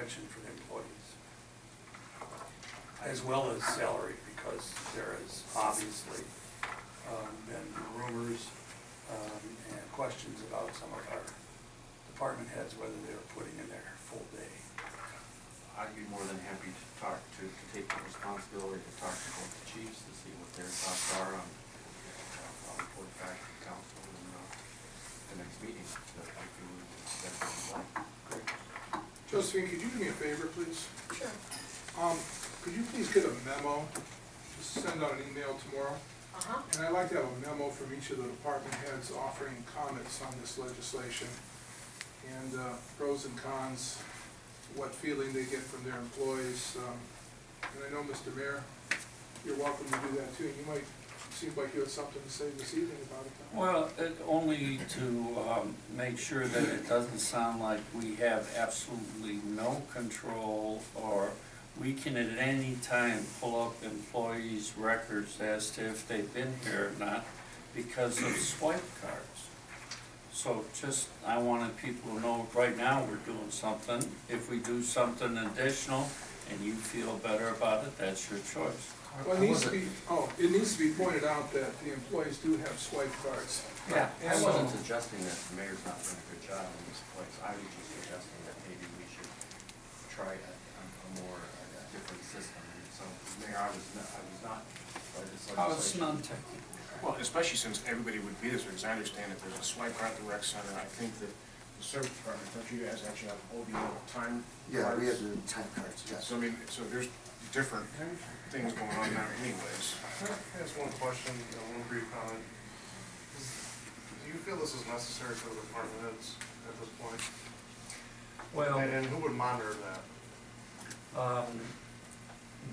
protection for the employees, as well as salary, because there has obviously been rumors and questions about some of our department heads, whether they were putting in their full day. I'd be more than happy to take the responsibility to talk to both the chiefs to see what their thoughts are on. I'll report back to the council in the next meeting. So if you would, that's what you'd like. Great. Josephine, could you do me a favor, please? Sure. Could you please get a memo, just send out an email tomorrow? And I'd like to have a memo from each of the department heads offering comments on this legislation and pros and cons, what feeling they get from their employees. And I know, Mr. Mayor, you're welcome to do that too. You might seem like you had something to say this evening about it. Well, only to make sure that it doesn't sound like we have absolutely no control, or we can at any time pull up employees' records as to if they've been here or not because of swipe cards. So just, I wanted people to know right now we're doing something. If we do something additional and you feel better about it, that's your choice. Well, it needs to be pointed out that the employees do have swipe cards. Yeah. I wasn't suggesting that the mayor's not doing a good job in this place. I was just suggesting that maybe we should try a different system. And so, Mayor, I was not. How is non-technical? Well, especially since everybody would be this, because I understand that there's a swipe card at the rec center. I think that the service department, don't you guys actually have OBO time Yeah, cards? we have the time cards, yes. So I mean, so there's different things going on now anyways. Can I ask one question, one brief comment? Do you feel this is necessary for the department heads at this point? Well, And who would monitor that?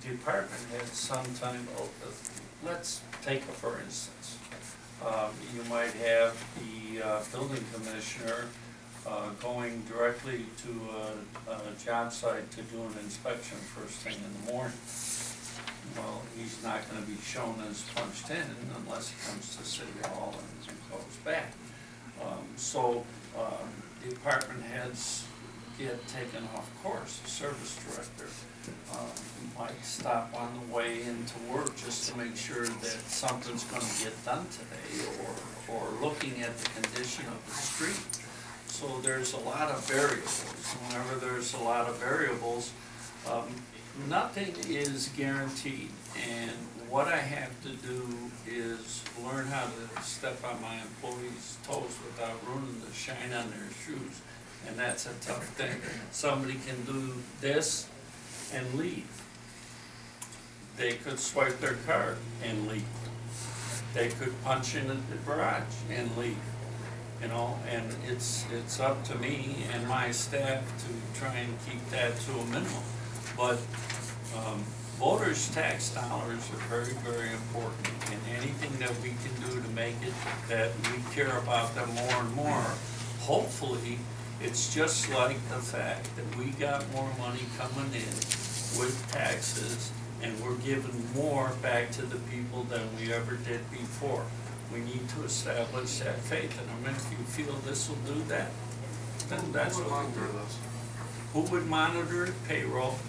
Department heads sometime, let's take a for instance. You might have the building commissioner going directly to a job site to do an inspection first thing in the morning. Well, he's not going to be shown as punched in unless he comes to City Hall and goes back. Department heads get taken off course. The service director might stop on the way into work just to make sure that something's going to get done today, or looking at the condition of the street. So there's a lot of variables. Whenever there's a lot of variables, nothing is guaranteed, and what I have to do is learn how to step on my employees' toes without ruining the shine on their shoes, and that's a tough thing. Somebody can do this and leave. They could swipe their card and leave. They could punch in at the garage and leave. You know, and it's up to me and my staff to try and keep that to a minimum. But voters' tax dollars are very, very important, and anything that we can do to make it that we care about them more and more, hopefully it's just like the fact that we got more money coming in with taxes, and we're giving more back to the people than we ever did before. We need to establish that faith, and I mean, if you feel this will do that, then that's what we'll do. Who would monitor it? Payroll,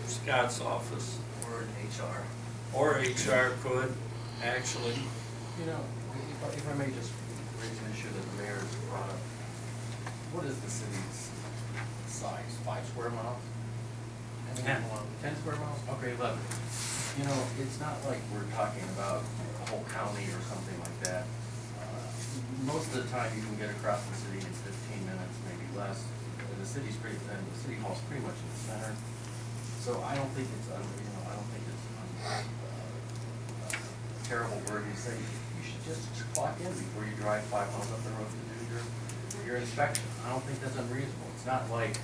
Scott's office. Or an HR. Or HR could, actually. You know, if I may just raise an issue that the mayor has brought up. What is the city's size? 5 square miles? 10. 10 square miles? Okay, 11. You know, it's not like we're talking about a whole county or something like that. Most of the time you can get across the city in 15 minutes, maybe less. The city hall's pretty much in the center. So I don't think it's, a terrible burden to say you should just clock in before you drive 5 miles up the road to do your inspection. I don't think that's unreasonable. It's not like,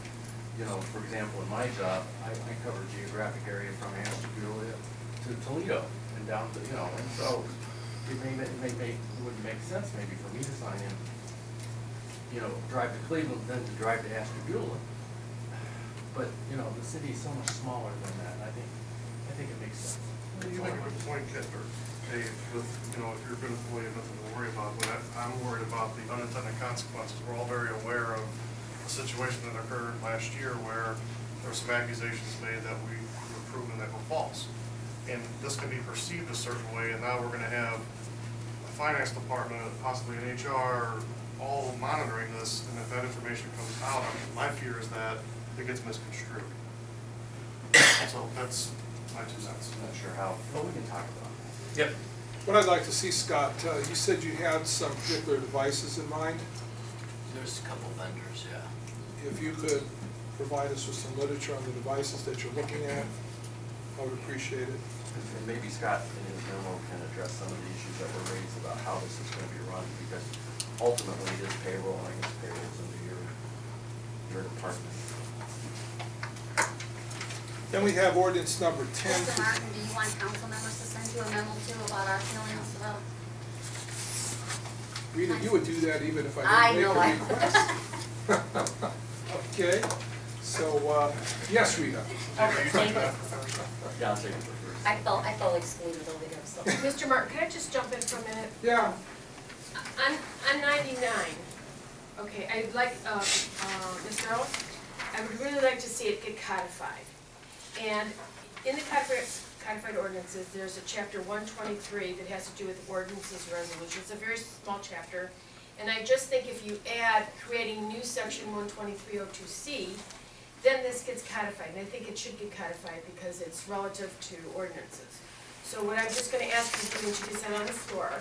you know, for example, in my job, I cover a geographic area from Ashtabula to Toledo and down to, you know, and so it wouldn't make sense maybe for me to sign in, you know, drive to Cleveland than to drive to Ashtabula. But, you know, the city is so much smaller than that. I think it makes sense. Well, you make a good point, Kipper. Dave, with, you know, if you're a good employee, you have nothing to worry about. But I'm worried about the unintended consequences. We're all very aware of the situation that occurred last year where there were some accusations made that we were proven that were false. And this can be perceived a certain way, and now we're gonna have a finance department, possibly an HR, all monitoring this, and if that information comes out, my fear is that it gets misconstrued. So that's my 2 cents. I'm not sure how, but we can talk about it. Yep. What I'd like to see, Scott, you said you had some particular devices in mind. There's a couple vendors, yeah. If you could provide us with some literature on the devices that you're looking at, I would appreciate it. And maybe Scott in his memo can address some of the issues that were raised about how this is going to be run, because ultimately it is payroll, and I guess payroll is under your department. Then we have ordinance number 10. Mr. Martin, do you want council members to send you a memo too about our feelings about? Rita, you would do that even if I I didn't know I make a request. Okay, so, yes, Rita. Okay, thank you. Yeah, I'll take it for first. I felt excluded over here, so. Mr. Martin, can I just jump in for a minute? Yeah, On 99, okay, I'd like, Mr. Earl, I would really like to see it get codified. And in the codified ordinances, there's a chapter 123 that has to do with ordinances resolutions. It's a very small chapter. And I just think if you add creating new section 12302C, then this gets codified. And I think it should get codified because it's relative to ordinances. So what I'm just gonna ask you to do when she gets that on the floor,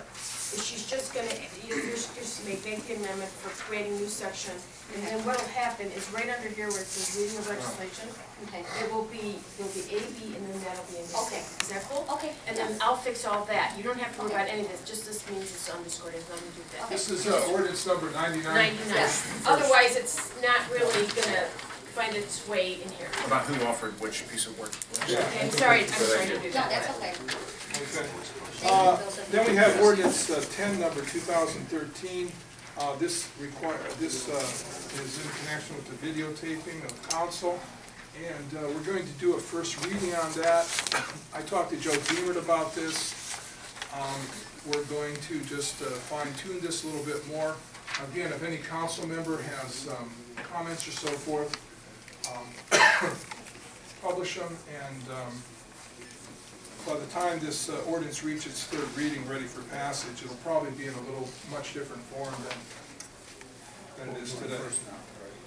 is she's just gonna, you're just make the amendment for creating new section. And then what'll happen is right under here where it says reading of legislation, Okay. there'll be A, B, and then that'll be in this. Okay. Is that cool? Okay. And then I'll fix all that. You don't have to worry about any of this, just this means it's underscored, it's nothing to do with that. this is ordinance number 99. 99. Yes. Otherwise, it's not really gonna find its way in here. About who offered which piece of work. Yeah. Okay, I'm sorry to do No, that. that's okay. Okay. Thank you, those are- Then we have ordinance 10, number 2013. This is in connection with the videotaping of council, and we're going to do a first reading on that. I talked to Joe Beamer about this. We're going to just fine tune this a little bit more. Again, if any council member has comments or so forth, publish them, and by the time this ordinance reaches its third reading, ready for passage, it'll probably be in a much different form than it is today.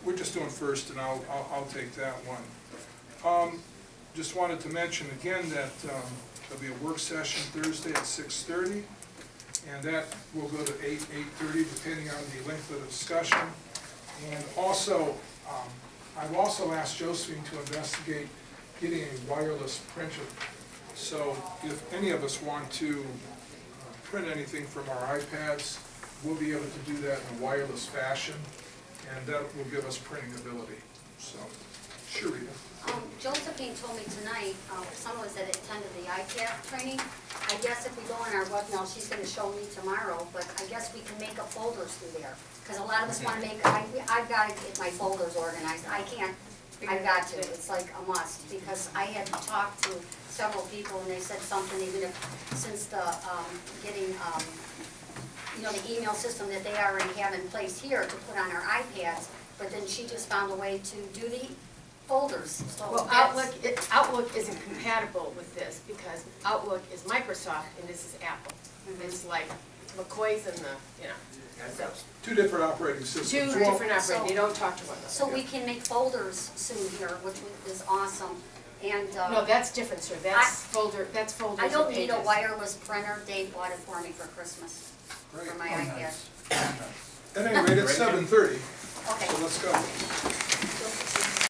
We're just doing first, and I'll take that one. Just wanted to mention again that there'll be a work session Thursday at 6:30, and that will go to 8:30, depending on the length of the discussion. And also, I've also asked Josephine to investigate getting a wireless printer. So if any of us want to print anything from our iPads, we'll be able to do that in a wireless fashion, and that will give us printing ability. So, sure, Rita. Josephine told me tonight, someone that attended the ICAP training, I guess if we go on our web now, she's gonna show me tomorrow, but I guess we can make up folders through there. Because a lot of us wanna make, I've gotta get my folders organized, I can't, I've got to, it's like a must, because I had to talk to several people and they said something, even if, since the, getting, you know, the email system that they already have in place here to put on our iPads, but then she just found a way to do the folders, so Well, that's. Outlook isn't compatible with this because Outlook is Microsoft and this is Apple. It's like McCoy's and the, you know, so, Two different operating systems. two Well, different operators, they don't talk to one another. So we can make folders soon here, which is awesome, and, No, that's different, sir, that's folders I and pages. don't need a wireless printer, Dave bought it for me for Christmas, Great. for my iPad. At any rate, it's 7:30, Okay. so let's go.